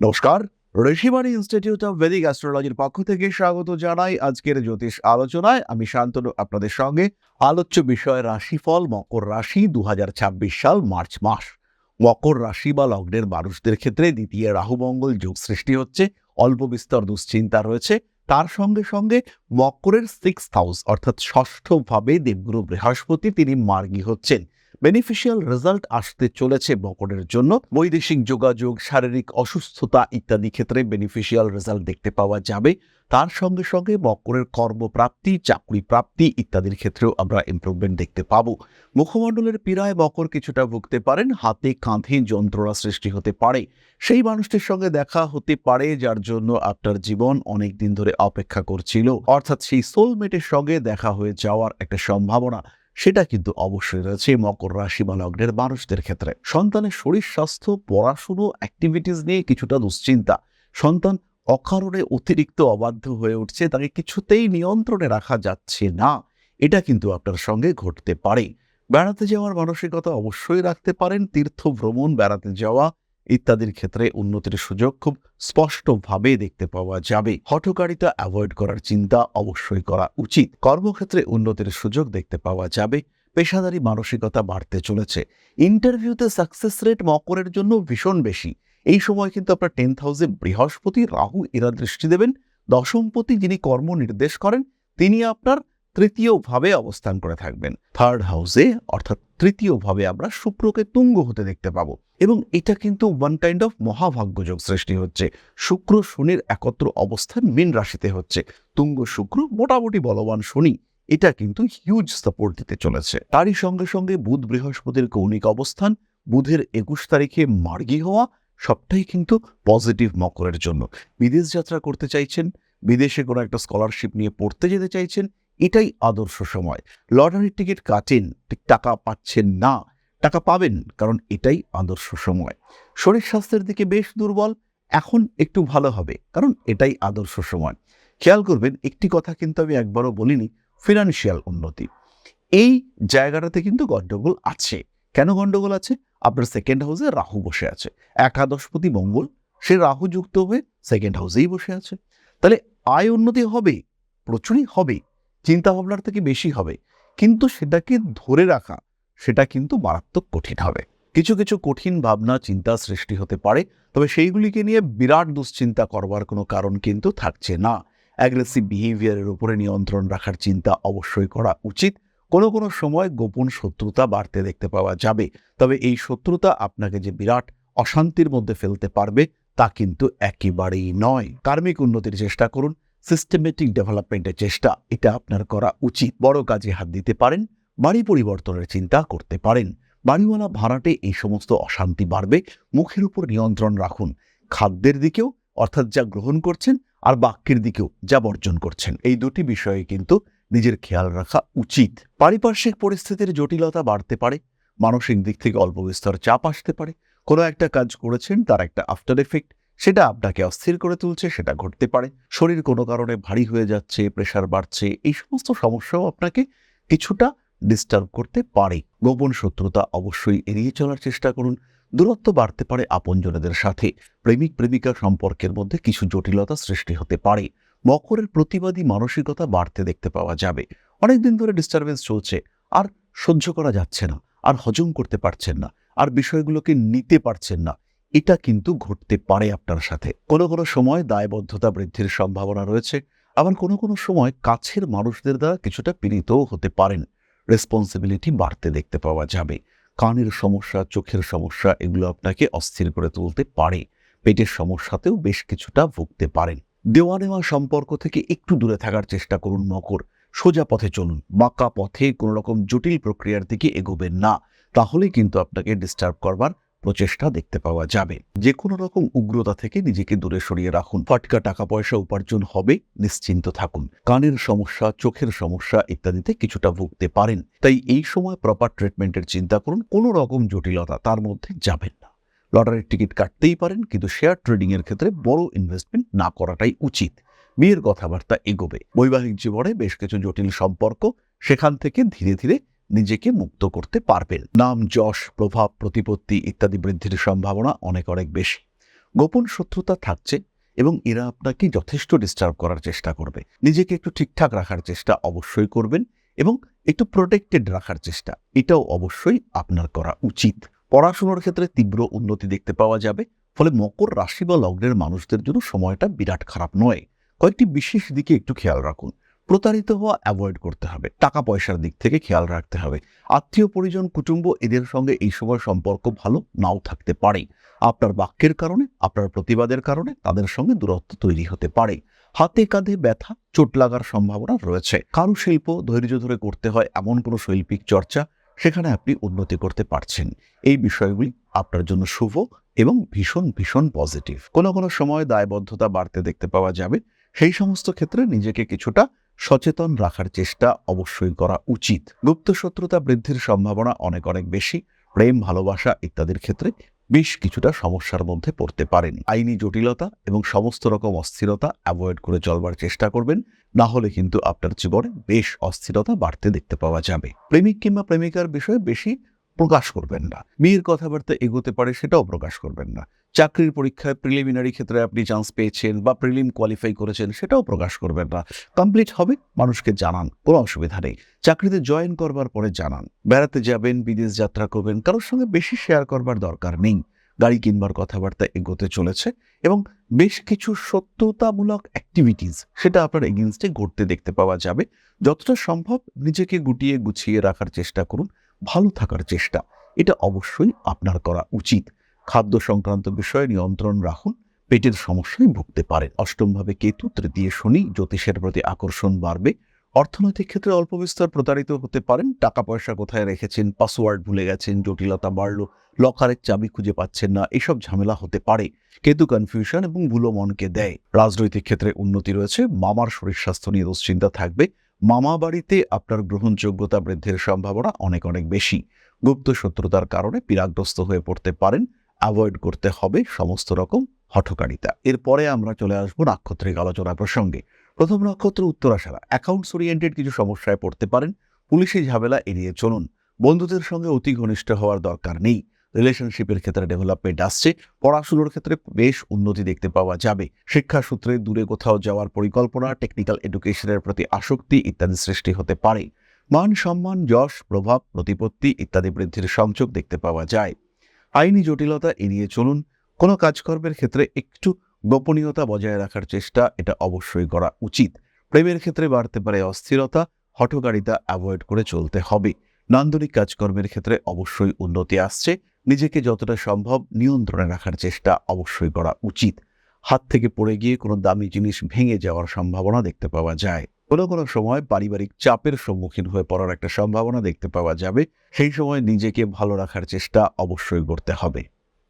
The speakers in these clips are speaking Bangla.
নমস্কার, ঋষিবাণী ইনস্টিটিউট অফ ভেদিক অ্যাস্ট্রোলজির পক্ষ থেকে স্বাগত জানাই আজকের জ্যোতিষ আলোচনায়। আমি শান্তনু আপনাদের সঙ্গে। আলোচ্য বিষয় রাশিফল মকর রাশি 2026 সাল মার্চ মাস। মকর রাশি বা লগ্নের মানুষদের ক্ষেত্রে দ্বিতীয় রাহু মঙ্গল যোগ সৃষ্টি হচ্ছে, অল্প বিস্তর দুশ্চিন্তা রয়েছে। তার সঙ্গে সঙ্গে মকরের 6th হাউস অর্থাৎ ষষ্ঠ ভাবে দেবগুরু বৃহস্পতি তিনি মার্গী হচ্ছেন। বেনিফিশিয়াল রেজাল্ট আসতে চলেছে মকরের জন্য। বৈদেশিক যোগাযোগ, শারীরিক অসুস্থতা ইত্যাদি ক্ষেত্রে বেনিফিশিয়াল রেজাল্ট দেখতে পাওয়া যাবে। তার সঙ্গে সঙ্গে মকরের কর্মপ্রাপ্তি, চাকরি প্রাপ্তি ইত্যাদির ক্ষেত্রেও আমরা ইমপ্রুভমেন্ট দেখতে পাবো। মুখমণ্ডলের পীড়ায় মকর কিছুটা ভুগতে পারেন, হাতে কাঁধে যন্ত্রণা সৃষ্টি হতে পারে। সেই মানুষটির সঙ্গে দেখা হতে পারে যার জন্য আপনার জীবন অনেক দিন ধরে অপেক্ষা করছিল, অর্থাৎ সেই সোলমেটের সঙ্গে দেখা হয়ে যাওয়ার একটা সম্ভাবনা সেটা কিন্তু অবশ্যই রয়েছে মকর রাশি বা লগ্নের মানুষদের ক্ষেত্রে। সন্তানের শরীর স্বাস্থ্য, পড়াশুনো, অ্যাক্টিভিটিস নিয়ে কিছুটা দুশ্চিন্তা। সন্তান অকারণে অতিরিক্ত অবাধ্য হয়ে উঠছে, তাকে কিছুতেই নিয়ন্ত্রণে রাখা যাচ্ছে না, এটা কিন্তু আপনার সঙ্গে ঘটতে পারে। বেড়াতে যাওয়ার মানসিকতা অবশ্যই রাখতে পারেন। তীর্থ ভ্রমণ, বেড়াতে যাওয়া ইত্যাদির ক্ষেত্রে উন্নতির সুযোগ খুব স্পষ্টভাবে দেখতে পাওয়া যাবে। হঠকারিতা অ্যাভয়েড করার চিন্তা অবশ্যই করা উচিত। কর্মক্ষেত্রে উন্নতির সুযোগ দেখতে পাওয়া যাবে। পেশাদারি মানসিকতা বাড়তে চলেছে। ইন্টারভিউতে সাকসেস রেট মকরের জন্য ভীষণ বেশি। এই সময় কিন্তু আপনার 10th হাউসে বৃহস্পতি, রাহু এরা দৃষ্টি দেবেন। দশমপতি যিনি কর্ম নির্দেশ করেন তিনি আপনার তৃতীয় ভাবে অবস্থান করে থাকবেন। থার্ড হাউসে অর্থাৎ তৃতীয় ভাবে আমরা শুক্রকে তুঙ্গ হতে দেখতে পাবো, এবং এটা কিন্তু ওয়ান কাইন্ড অফ মহাভাগ্যযোগ সৃষ্টি হচ্ছে। শুক্র শনির একত্র অবস্থান মীন রাশিতে হচ্ছে। তুঙ্গ শুক্র মোটামুটি বলবান শনি, এটা কিন্তু হিউজ সাপোর্ট দিতে চলেছে। তারই সঙ্গে সঙ্গে বুধ বৃহস্পতির কৌণিক অবস্থান, বুধের 21 তারিখে মার্গী হওয়া, সবটাই কিন্তু পজিটিভ মকরের জন্য। বিদেশ যাত্রা করতে চাইছেন, বিদেশে কোনো একটা স্কলারশিপ নিয়ে পড়তে যেতে চাইছেন, এটাই আদর্শ সময়। লটারির টিকিট কাটেন, ঠিক টাকা পাচ্ছেন না, টাকা পাবেন, কারণ এটাই আদর্শ সময়। শরীর স্বাস্থ্যের দিকে বেশ দুর্বল, এখন একটু ভালো হবে, কারণ এটাই আদর্শ সময়। খেয়াল করবেন একটি কথা কিন্তু আমি একবারও বলিনি, ফিনান্সিয়াল উন্নতি এই জায়গাটাতে কিন্তু গন্ডগোল আছে। কেন গন্ডগোল আছে? আপনার 2nd হাউসে রাহু বসে আছে, একাদশপতি মঙ্গল, সে রাহু যুক্ত হয়ে 2nd হাউসেই বসে আছে। তাহলে আয় উন্নতি হবে, প্রচুরই হবে, চিন্তা ভাবনার থেকে বেশি হবে, কিন্তু সেটাকে ধরে রাখা সেটা কিন্তু মারাত্মক কঠিন হবে। কিছু কিছু কঠিন ভাবনা চিন্তা সৃষ্টি হতে পারে, তবে সেইগুলিকে নিয়ে বিরাট দুশ্চিন্তা করবার কোনো কারণ কিন্তু থাকছে না। অ্যাগ্রেসিভ বিহেভিয়ারের উপরে নিয়ন্ত্রণ রাখার চিন্তা অবশ্যই করা উচিত। কোনো কোনো সময় গোপন শত্রুতা বাড়তে দেখতে পাওয়া যাবে, তবে এই শত্রুতা আপনাকে যে বিরাট অশান্তির মধ্যে ফেলতে পারবে তা কিন্তু একেবারেই নয়। কার্মিক উন্নতির চেষ্টা করুন, সিস্টেমেটিক ডেভেলপমেন্টের চেষ্টা এটা আপনার করা উচিত। বড় কাজে হাত দিতে পারেন, বাড়ি পরিবর্তনের চিন্তা করতে পারেন। বাড়িওয়ালা ভাড়াটে এই সমস্ত অশান্তি বাড়বে। মুখের উপর নিয়ন্ত্রণ রাখুন, খাদ্যের দিকেও অর্থাৎ যা গ্রহণ করছেন, আর বাক্যের দিকেও যা বর্জন করছেন, এই দুটি বিষয়ে কিন্তু নিজের খেয়াল রাখা উচিত। পারিপার্শ্বিক পরিস্থিতির জটিলতা বাড়তে পারে, মানসিক দিক থেকে অল্প বিস্তর চাপ আসতে পারে। কোনো একটা কাজ করেছেন তার একটা আফটার এফেক্ট সেটা আপনাকে অস্থির করে তুলছে, সেটা ঘটতে পারে। শরীর কোনো কারণে ভারী হয়ে যাচ্ছে, প্রেশার বাড়ছে, এই সমস্ত সমস্যাও আপনাকে কিছুটা ডিস্টার্ব করতে পারে। গোপন শত্রুতা অবশ্যই এড়িয়ে চলার চেষ্টা করুন। দূরত্ব বাড়তে পারে আপনজনেদের সাথে। প্রেমিক প্রেমিকা সম্পর্কের মধ্যে কিছু জটিলতা সৃষ্টি হতে পারে। মকরের প্রতিবাদী মানসিকতা বাড়তে দেখতে পাওয়া যাবে। অনেকদিন ধরে ডিস্টারবেন্স চলছে, আর সহ্য করা যাচ্ছে না, আর হজম করতে পারছেন না, আর বিষয়গুলোকে নিতে পারছেন না, এটা কিন্তু ঘটতে পারে আপনার সাথে। কোনো কোনো সময় দায়বদ্ধতা বৃদ্ধির সম্ভাবনা রয়েছে, আবার কোনো কোনো সময় কাছের মানুষদের দ্বারা কিছুটা পীড়িতও হতে পারেন। রেসপন্সিবিলিটি বাড়তে দেখতে পাওয়া যাবে। কানের সমস্যা, চোখের সমস্যা এগুলো আপনাকে অস্থির করে তুলতে পারে। পেটের সমস্যাতেও বেশ কিছুটা ভুগতে পারেন। দেওয়া নেওয়া সম্পর্ক থেকে একটু দূরে থাকার চেষ্টা করুন মকর। সোজা পথে চলুন, বাঁকা পথে কোনো রকম জটিল প্রক্রিয়ার দিকে এগোবেন না, তাহলেই কিন্তু আপনাকে ডিস্টার্ব করবার প্রচেষ্টা দেখতে পাওয়া যাবে। যে কোনো রকম উগ্রতা থেকে নিজেকে দূরে সরিয়ে রাখুন। ফটকা টাকা পয়সা উপার্জন হবে, নিশ্চিন্ত থাকুন। কানের সমস্যা, চোখের সমস্যা ইত্যাদিতে কিছুটা ভুগতে পারেন, তাই এই সময় প্রপার ট্রিটমেন্টের চিন্তা করুন। কোনো রকম জটিলতা তার মধ্যে যাবেন না। লটারির টিকিট কাটতেই পারেন, কিন্তু শেয়ার ট্রেডিং এর ক্ষেত্রে বড় ইনভেস্টমেন্ট না করাটাই উচিত। বিয়ের কথাবার্তা এগোবে। বৈবাহিক জীবনে বেশ কিছু জটিল সম্পর্ক, সেখান থেকে ধীরে ধীরে নিজেকে মুক্ত করতে পারবেন। নাম, যশ, প্রভাব, প্রতিপত্তি ইত্যাদি বৃদ্ধির সম্ভাবনা অনেক অনেক বেশি। গোপন শত্রুতা থাকছে এবং এরা আপনাকে যথেষ্ট ডিস্টার্ব করার চেষ্টা করবে। নিজেকে একটু ঠিকঠাক রাখার চেষ্টা অবশ্যই করবেন এবং একটু প্রোটেক্টেড রাখার চেষ্টা এটাও অবশ্যই আপনার করা উচিত। পড়াশোনার ক্ষেত্রে তীব্র উন্নতি দেখতে পাওয়া যাবে, ফলে মকর রাশি বা লগ্নের মানুষদের জন্য সময়টা বিরাট খারাপ নয়। কয়েকটি বিশেষ দিকে একটু খেয়াল রাখুন। প্রতারিত হওয়া অ্যাভয়েড করতে হবে, টাকা পয়সার দিক থেকে খেয়াল রাখতে হবে। আত্মীয় পরিজন, কুটুম্ব এদের সঙ্গে এই সময় সম্পর্ক ভালো নাও থাকতে পারে। আপনার বাক্যের কারণে, আপনার প্রতিবাদের কারণে তাদের সঙ্গে দূরত্ব তৈরি হতে পারে। হাতে কাঁধে ব্যথা, চোট লাগার সম্ভাবনা রয়েছে। কারুশিল্প ধৈর্য ধরে করতে হয় এমন কোনো শৈল্পিক চর্চা, সেখানে আপনি উন্নতি করতে পারছেন। এই বিষয়গুলি আপনার জন্য শুভ এবং ভীষণ ভীষণ পজিটিভ। কোনো কোনো সময় দায়বদ্ধতা বাড়তে দেখতে পাওয়া যাবে, সেই সমস্ত ক্ষেত্রে নিজেকে কিছুটা সচেতন রাখার চেষ্টা অবশ্যই করা উচিত। গুপ্ত শত্রুতা বৃদ্ধির সম্ভাবনা অনেক অনেক বেশি। প্রেম, ভালোবাসা ইত্যাদির ক্ষেত্রে বেশ কিছুটা সমস্যার মধ্যে পড়তে পারেন। আইনি জটিলতা এবং সমস্ত রকম অস্থিরতা অ্যাভয়েড করে চলবার চেষ্টা করবেন, না হলে কিন্তু আপনার জীবনে বেশ অস্থিরতা বাড়তে দেখতে পাওয়া যাবে। প্রেমিক কিংবা প্রেমিকার বিষয়ে বেশি প্রকাশ করবেন না। বিয়ের কথাবার্তা এগোতে পারে সেটাও প্রকাশ করবেন না। চাকরির পরীক্ষায় প্রিলিমিনারি ক্ষেত্রে আপনি চান্স পেয়েছেন বা প্রিলিম কোয়ালিফাই করেছেন সেটাও প্রকাশ করবেন না। কমপ্লিট হবে মানুষকে জানান, কোনো অসুবিধা নেই। চাকরিতে জয়েন করবার পরে জানান। বেড়াতে যাবেন, বিদেশ যাত্রা করবেন, কারোর সঙ্গে বেশি শেয়ার করবার দরকার নেই। গাড়ি কিনবার কথাবার্তা এগোতে চলেছে এবং বেশ কিছু সত্যতামূলক অ্যাক্টিভিটিস সেটা আপনার এগেইনস্টে ঘটতে দেখতে পাওয়া যাবে। যতটা সম্ভব নিজেকে গুটিয়ে গুছিয়ে রাখার চেষ্টা করুন, ভালো থাকার চেষ্টা এটা অবশ্যই আপনার করা উচিত। খাদ্য সংক্রান্ত বিষয়ে নিয়ন্ত্রণ রাখুন, পেটের সমস্যায় ভুগতে পারেন। অষ্টমভাবে কেতু, তৃতীয় শনি, জ্যোতিষের প্রতি আকর্ষণ বাড়বে। অর্থনৈতিক ক্ষেত্রে অল্প বিস্তর প্রতারিত হতে পারেন। টাকা পয়সা কোথায় রেখেছেন, পাসওয়ার্ড ভুলে গেছেন, জটিলতা বাড়লো, লকারের চাবি খুঁজে পাচ্ছেন না, এসব ঝামেলা হতে পারে। কেতু কনফিউশন এবং ভুলো মনকে দেয়। রাজনৈতিক ক্ষেত্রে উন্নতি রয়েছে। মামার শরীর স্বাস্থ্য নিয়ে দুশ্চিন্তা থাকবে। মামা বাড়িতে আপনার গ্রহণযোগ্যতা বৃদ্ধির সম্ভাবনা অনেক অনেক বেশি। গুপ্ত শত্রুতার কারণে পীড়াগ্রস্ত হয়ে পড়তে পারেন, অ্যাভয়েড করতে হবে সমস্ত রকম হঠকারিতা। এরপরে আমরা চলে আসবো নাক্ষত্রিক আলোচনা প্রসঙ্গে। প্রথম নক্ষত্র উত্তরাষাঢ়া। অ্যাকাউন্টস ওরিয়েন্টেড কিছু সমস্যায় পড়তে পারেন। পুলিশি ঝামেলা এড়িয়ে চলুন। বন্ধুদের সঙ্গে অতি ঘনিষ্ঠ হওয়ার দরকার নেই। রিলেশনশিপের ক্ষেত্রে ডেভেলপমেন্ট আসছে। পড়াশুনোর ক্ষেত্রে বেশ উন্নতি দেখতে পাওয়া যাবে। শিক্ষা সূত্রে দূরে কোথাও যাওয়ার পরিকল্পনা, টেকনিক্যাল এডুকেশনের প্রতি আসক্তি ইত্যাদি সৃষ্টি হতে পারে। মান সম্মান, যশ, প্রভাব, প্রতিপত্তি ইত্যাদি বৃদ্ধির সংযোগ দেখতে পাওয়া যায়। আইনি জটিলতা এড়িয়ে চলুন। কোনো কাজকর্মের ক্ষেত্রে একটু গোপনীয়তা বজায় রাখার চেষ্টা এটা অবশ্যই করা উচিত। প্রেমের ক্ষেত্রে বাড়তে পারে অস্থিরতা, হঠকারিতা অ্যাভয়েড করে চলতে হবে। নান্দনিক কাজকর্মের ক্ষেত্রে অবশ্যই উন্নতি আসছে। নিজেকে যতটা সম্ভব নিয়ন্ত্রণে রাখার চেষ্টা অবশ্যই করা উচিত। হাত থেকে পড়ে গিয়ে কোনো দামি জিনিস ভেঙে যাওয়ার সম্ভাবনা দেখতে পাওয়া যায়। কোনো কোনো সময় পারিবারিক চাপের সম্মুখীন হয়ে পড়ার একটা সম্ভাবনা দেখতে পাওয়া যাবে। সেই সময় নিজেকে ভালো রাখার চেষ্টা অবশ্যই করতে হবে।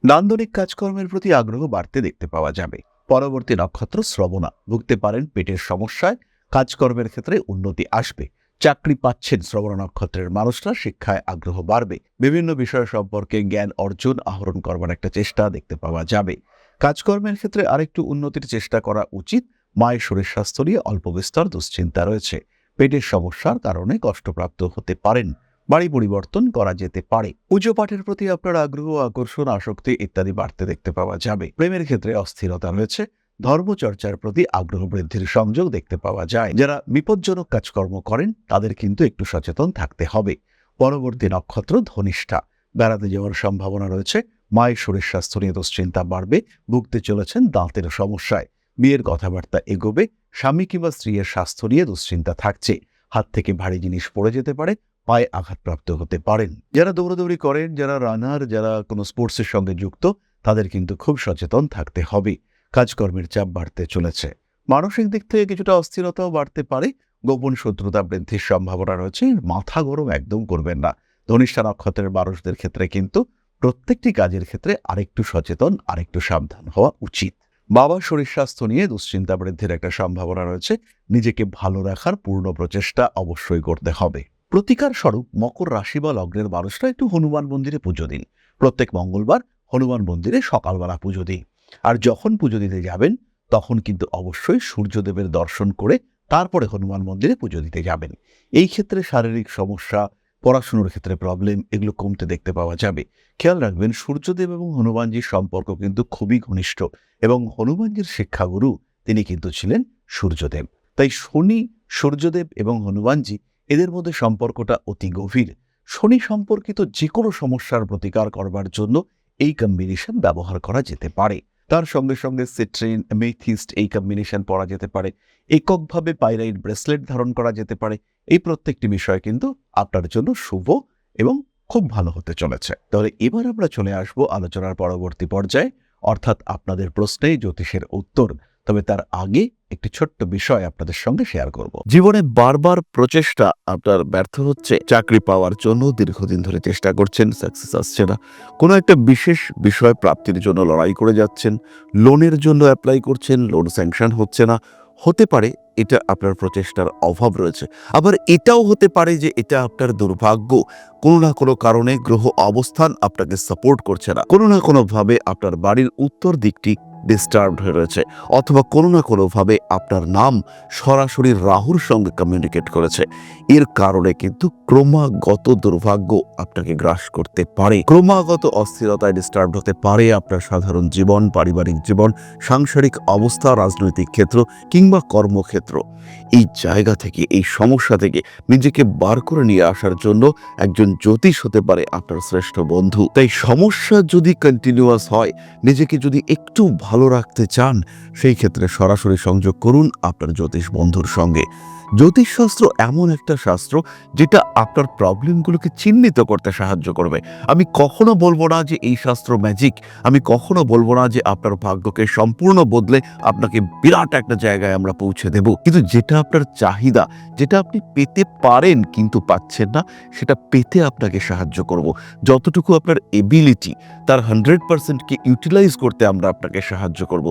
নান্দনিক কাজকর্মের প্রতি আগ্রহ বাড়তে দেখতে পাওয়া যাবে। পরবর্তী নক্ষত্র শ্রবণা। ভুগতে পারেন পেটের সমস্যায়। কাজকর্মের ক্ষেত্রে উন্নতি আসবে। চাকরি পাচ্ছেন শ্রবণা নক্ষত্রের মানুষরা, শিক্ষায় আগ্রহ বাড়বে। বিভিন্ন বিষয় সম্পর্কে জ্ঞান অর্জন, আহরণ করবার একটা চেষ্টা দেখতে পাওয়া যাবে। কাজকর্মের ক্ষেত্রে আরেকটু উন্নতির চেষ্টা করা উচিত। মায়ের শরীর স্বাস্থ্য নিয়ে অল্প বিস্তর দুশ্চিন্তা রয়েছে। পেটের সমস্যার কারণে কষ্টপ্রাপ্ত হতে পারেন। বাড়ি পরিবর্তন করা যেতে পারে। পুজো পাঠের প্রতি আপনার আগ্রহ, আকর্ষণ, আসক্তি ইত্যাদি বাড়তে দেখতে পাওয়া যাবে। প্রেমের ক্ষেত্রে অস্থিরতা রয়েছে। ধর্মচর্চার প্রতি আগ্রহ বৃদ্ধির সংযোগ দেখতে পাওয়া যায়। যারা বিপজ্জনক কাজকর্ম করেন তাদের কিন্তু একটু সচেতন থাকতে হবে। পরবর্তী নক্ষত্র ধনিষ্ঠা। বেড়াতে যাওয়ার সম্ভাবনা রয়েছে। মায়ের শরীর স্বাস্থ্য নিয়ে দুশ্চিন্তা বাড়বে। ভুগতে চলেছেন দাঁতের সমস্যায়। বিয়ের কথাবার্তা এগোবে। স্বামী কিংবা স্ত্রীর স্বাস্থ্য নিয়ে দুশ্চিন্তা থাকছে। হাত থেকে ভারী জিনিস পড়ে যেতে পারে, পায়ে আঘাতপ্রাপ্ত হতে পারেন। যারা দৌড়াদৌড়ি করেন, যারা রানার, যারা কোনো স্পোর্টসের সঙ্গে যুক্ত, তাদের কিন্তু খুব সচেতন থাকতে হবে। কাজকর্মের চাপ বাড়তে চলেছে। মানসিক দিক থেকে কিছুটা অস্থিরতাও বাড়তে পারে। গোপন শত্রুতা বৃদ্ধির সম্ভাবনা রয়েছে। মাথা গরম একদম করবেন না। ধনিষ্ঠা নক্ষত্রের মানুষদের ক্ষেত্রে কিন্তু প্রত্যেকটি কাজের ক্ষেত্রে আরেকটু সচেতন, আরেকটু সাবধান হওয়া উচিত। বাবার শরীর স্বাস্থ্য নিয়ে দুশ্চিন্তা বৃদ্ধির একটা সম্ভাবনা রয়েছে। নিজেকে ভালো রাখার পূর্ণ প্রচেষ্টা অবশ্যই করতে হবে। প্রতিকার স্বরূপ মকর রাশি বা লগ্নের মানুষরা একটু হনুমান মন্দিরে পুজো দিন। প্রত্যেক মঙ্গলবার হনুমান মন্দিরে সকালবেলা পুজো দিন। আর যখন পুজো দিতে যাবেন তখন কিন্তু অবশ্যই সূর্যদেবের দর্শন করে তারপরে হনুমান মন্দিরে পুজো দিতে যাবেন। এই ক্ষেত্রে শারীরিক সমস্যা, পড়াশুনোর ক্ষেত্রে প্রবলেম, এগুলো কমতে দেখতে পাওয়া যাবে। খেয়াল রাখবেন, সূর্যদেব এবং হনুমানজির সম্পর্ক কিন্তু খুবই ঘনিষ্ঠ এবং হনুমানজির শিক্ষাগুরু তিনি কিন্তু ছিলেন সূর্যদেব। তাই শনি, সূর্যদেব এবং হনুমানজি এদের মধ্যে সম্পর্কটা অতি গভীর। শনি সম্পর্কিত যে কোনো সমস্যার প্রতিকার করবার জন্য এই কম্বিনেশন ব্যবহার করা যেতে পারে। তার সঙ্গে সঙ্গে সিট্রিন, মেথিস্ট এই কম্বিনেশন পড়া যেতে পারে। এককভাবে পাইরাইট ব্রেসলেট ধারণ করা যেতে পারে। এই প্রত্যেকটি বিষয় কিন্তু আপনার জন্য শুভ এবং খুব ভালো হতে চলেছে। তাহলে এবার আমরা চলে আসব আলোচনার পরবর্তী পর্যায়ে, অর্থাৎ আপনাদের প্রশ্নে জ্যোতিষের উত্তর। তবে তার আগে একটি ছোট্ট বিষয় আপনাদের সঙ্গে শেয়ার করব। জীবনে বারবার প্রচেষ্টা আপনার ব্যর্থ হচ্ছে, চাকরি পাওয়ার জন্য দীর্ঘদিন ধরে চেষ্টা করছেন, সাকসেস আসছে না, কোনো একটা বিশেষ বিষয় প্রাপ্তির জন্য লড়াই করে যাচ্ছেন, লোনের জন্য অ্যাপ্লাই করছেন, লোন স্যাংশন হচ্ছে না। হতে পারে এটা আপনার প্রচেষ্টার অভাব রয়েছে, আবার এটাও হতে পারে যে এটা আপনার দুর্ভাগ্য। কোনো না কোনো কারণে গ্রহ অবস্থান আপনাকে সাপোর্ট করছে না, কোনো না কোনোভাবে আপনার বাড়ির উত্তর দিকটি ডিস্টার্বড হয়ে রয়েছে, অথবা কোনো না কোনোভাবে আপনার নাম সরাসরি রাহুর সঙ্গে কমিউনিকেট করেছে। এর কারণে কিন্তু ক্রমাগত দুর্ভাগ্য আপনাকে গ্রাস করতে পারে, ক্রমাগত অস্থিরতায় ডিস্টার্ব হতে পারে আপনার সাধারণ জীবন, পারিবারিক জীবন, সাংসারিক অবস্থা, রাজনৈতিক ক্ষেত্র কিংবা কর্মক্ষেত্র। এই জায়গা থেকে, এই সমস্যা থেকে নিজেকে বার করে নিয়ে আসার জন্য একজন জ্যোতিষ হতে পারে আপনার শ্রেষ্ঠ বন্ধু। তাই সমস্যা যদি কন্টিনিউয়াস হয়, নিজেকে যদি একটু ভালো রাখতে চান, সেই ক্ষেত্রে সরাসরি সংযোগ করুন আপনার জ্যোতিষ বন্ধুর সঙ্গে। জ্যোতিষশাস্ত্র এমন একটা শাস্ত্র যেটা আপনার প্রবলেমগুলোকে চিহ্নিত করতে সাহায্য করবে। আমি কখনো বলবো না যে এই শাস্ত্র ম্যাজিক, আমি কখনো বলবো না যে আপনার ভাগ্যকে সম্পূর্ণ বদলে আপনাকে বিরাট একটা জায়গায় আমরা পৌঁছে দেব, কিন্তু যেটা আপনার চাহিদা, যেটা আপনি পেতে পারেন কিন্তু পাচ্ছেন না, সেটা পেতে আপনাকে সাহায্য করব। যতটুকু আপনার এবিলিটি, তার 100%কে ইউটিলাইজ করতে আমরা আপনাকে সাহায্য করব।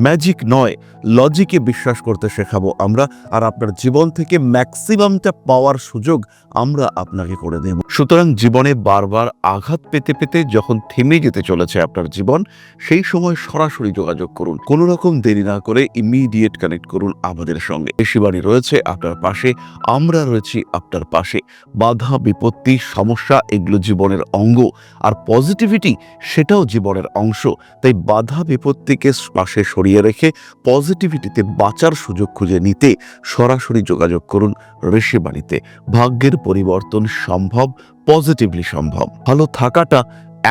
ম্যাজিক নয়, লজিকে বিশ্বাস করতে শেখাবো আমরা, আর আপনার জীবন থেকে ম্যাক্সিমামটা পাওয়ার সুযোগ আমরা আপনাকে করে দেব। সুতরাং জীবনে বারবার আঘাত পেতে পেতে যখন থেমে যেতে চলেছে আপনার জীবন, সেই সময় সরাসরি যোগাযোগ করুন, কোনো রকম দেরি না করে ইমিডিয়েট কানেক্ট করুন আমাদের সঙ্গে। ঋষিবাণী রয়েছে আপনার পাশে, আমরা রয়েছি আপনার পাশে। বাধা, বিপত্তি, সমস্যা এগুলো জীবনের অঙ্গ, আর পজিটিভিটি সেটাও জীবনের অংশ। তাই বাধা বিপত্তিকে পাশে সরিয়ে রেখে পজিটিভিটিতে বাঁচার সুযোগ খুঁজে নিতে সরাসরি যোগাযোগ করুন ঋষিবাণীতে। ভাগ্যের পরিবর্তন সম্ভব, পজিটিভলি সম্ভব। ভালো থাকাটা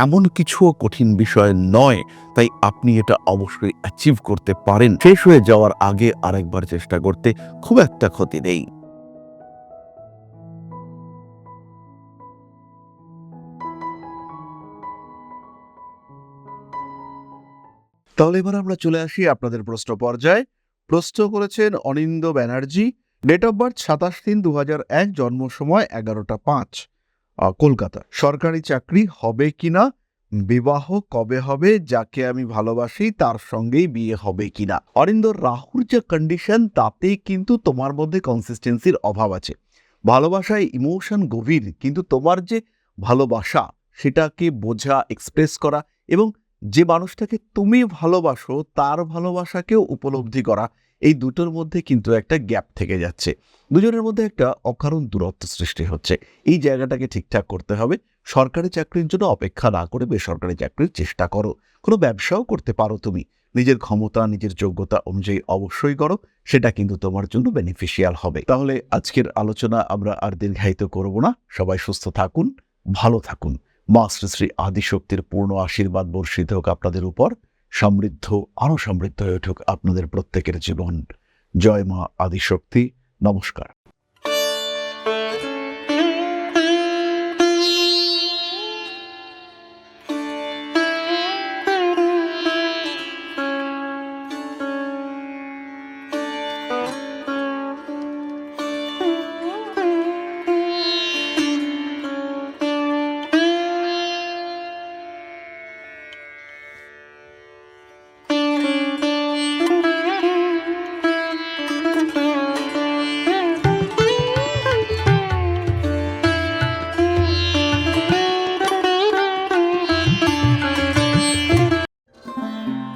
এমন কিছুও কঠিন বিষয় নয়, তাই আপনি এটা অবশ্যই অ্যাচিভ করতে পারেন। শেষ হয়ে যাওয়ার আগে আরেকবার চেষ্টা করতে খুব একটা ক্ষতি নেই। তাহলে এবার আমরা চলে আসি আপনাদের প্রশ্ন পর্যায়ে। প্রশ্ন করেছেন অনিন্দ ব্যানার্জি, ডেট অফ বার্থ 27/3/2001, জন্ম সময় 11টা 5, কলকাতা। সরকারি চাকরি হবে কিনা, বিবাহ কবে হবে, যাকে আমি ভালোবাসি তার সঙ্গেই বিয়ে হবে কিনা। অরিন্দ, রাহুর যে কন্ডিশন তাতে কিন্তু তোমার মধ্যে কনসিস্টেন্সির অভাব আছে। ভালোবাসায় ইমোশন গভীর, কিন্তু তোমার যে ভালোবাসা সেটাকে বোঝা, এক্সপ্রেস করা এবং যে মানুষটাকে তুমি ভালোবাসো তার ভালোবাসাকেও উপলব্ধি করা, এই দুটোর মধ্যে কিন্তু একটা গ্যাপ থেকে যাচ্ছে। দুজনের মধ্যে একটা অকারণ দূরত্ব সৃষ্টি হচ্ছে। এই জায়গাটাকে ঠিকঠাক করতে হবে। সরকারি চাকরির জন্য অপেক্ষা না করে বেসরকারি চাকরির চেষ্টা করো। কোনো ব্যবসাও করতে পারো তুমি, নিজের ক্ষমতা, নিজের যোগ্যতা অনুযায়ী অবশ্যই করো, সেটা কিন্তু তোমার জন্য বেনিফিশিয়াল হবে। তাহলে আজকের আলোচনা আমরা আর দীর্ঘায়িত করব না। সবাই সুস্থ থাকুন, ভালো থাকুন। মা শ্রী শ্রী আদিশক্তির পূর্ণ আশীর্বাদ বর্ষিত হোক আপনাদের উপর। সমৃদ্ধ, আরো সমৃদ্ধ হয়ে উঠুক আপনাদের প্রত্যেকের জীবন। জয় মা আদিশক্তি। নমস্কার।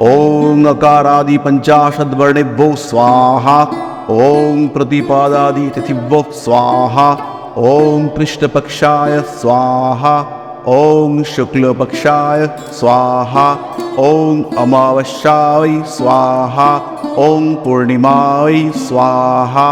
ओम नकारादि पंचाशद्वर्णेभ्यो स्वाहा। ओम प्रतिपादादि तिथिभ्यो स्वाहा। ওং কৃষ্ণপক্ষায় স্বাহা ওং শুক্লপক্ষায় স্বাহা ওং অমাবস্যায় স্বাহা ওং পূর্ণিমায় স্বাহা